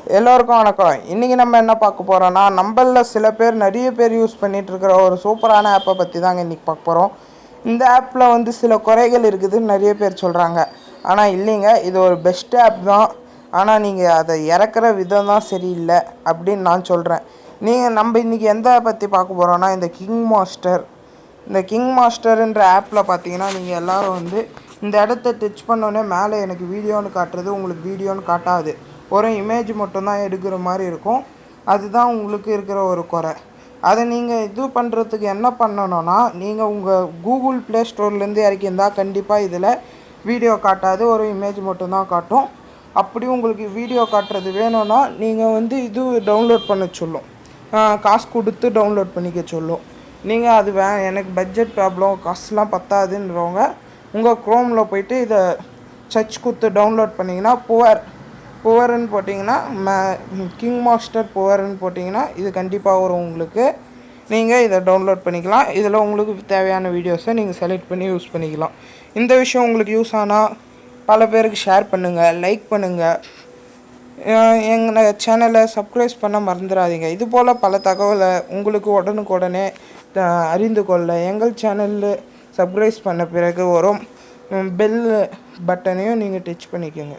எல்லோருக்கும் வணக்கம். இன்றைக்கி நம்ம என்ன பார்க்க போகிறோன்னா, நம்மளில் சில பேர் நிறைய பேர் யூஸ் பண்ணிகிட்டு இருக்கிற ஒரு சூப்பரான ஆப்பை பற்றி தாங்க இன்றைக்கி பார்க்க போகிறோம். இந்த ஆப்பில் வந்து சில குறைகள் இருக்குதுன்னு நிறைய பேர் சொல்கிறாங்க. ஆனால் இல்லைங்க, இது ஒரு பெஸ்ட் ஆப் தான். ஆனால் நீங்கள் அதை இறக்குற விதம் தான் சரியில்லை அப்படின்னு நான் சொல்கிறேன். நம்ம இன்றைக்கி எந்த பற்றி பார்க்க போகிறோன்னா, இந்த கிங் மாஸ்டர். இந்த கிங் மாஸ்டர்ன்ற ஆப்பில் பார்த்தீங்கன்னா, நீங்கள் எல்லோரும் வந்து இந்த இடத்த டச் பண்ணோன்னே மேலே எனக்கு வீடியோன்னு காட்டுறது, உங்களுக்கு வீடியோன்னு காட்டாது. ஒரு இமேஜ் மட்டும்தான் எடுக்கிற மாதிரி இருக்கும். அதுதான் உங்களுக்கு இருக்கிற ஒரு குறை. அதை நீங்கள் இது பண்ணுறதுக்கு என்ன பண்ணணும்னா, நீங்கள் உங்கள் கூகுள் ப்ளே ஸ்டோர்லேருந்து இறக்கியிருந்தால் கண்டிப்பாக இதில் வீடியோ காட்டாது, ஒரு இமேஜ் மட்டும்தான் காட்டும். அப்படி உங்களுக்கு வீடியோ காட்டுறது வேணும்னா நீங்கள் வந்து இது டவுன்லோட் பண்ண சொல்லும், காசு கொடுத்து டவுன்லோட் பண்ணிக்க சொல்லும். நீங்கள் அது எனக்கு பட்ஜெட் ப்ராப்ளம், காசுலாம் பத்தாதுன்றவங்க உங்கள் க்ரோமில் போய்ட்டு இதை சர்ச் கொடுத்து டவுன்லோட் பண்ணிங்கன்னா புவர்னு போட்டிங்கன்னா கிங் மாஸ்டர் புவர்னு போட்டிங்கன்னா இது கண்டிப்பாக வரும் உங்களுக்கு. நீங்கள் இதை டவுன்லோட் பண்ணிக்கலாம். இதில் உங்களுக்கு தேவையான வீடியோஸை நீங்கள் செலக்ட் பண்ணி யூஸ் பண்ணிக்கலாம். இந்த விஷயம் உங்களுக்கு யூஸ் ஆனால் பல பேருக்கு ஷேர் பண்ணுங்கள், லைக் பண்ணுங்கள். எங்கள் சேனலை சப்ஸ்கிரைப் பண்ண மறந்துடாதீங்க. இதுபோல் பல தகவலை உங்களுக்கு உடனுக்குடனே அறிந்து கொள்ள எங்கள் சேனலில் சப்ஸ்கிரைப் பண்ண பிறகு வரும் பெல் பட்டனையும் நீங்கள் டச் பண்ணிக்கோங்க.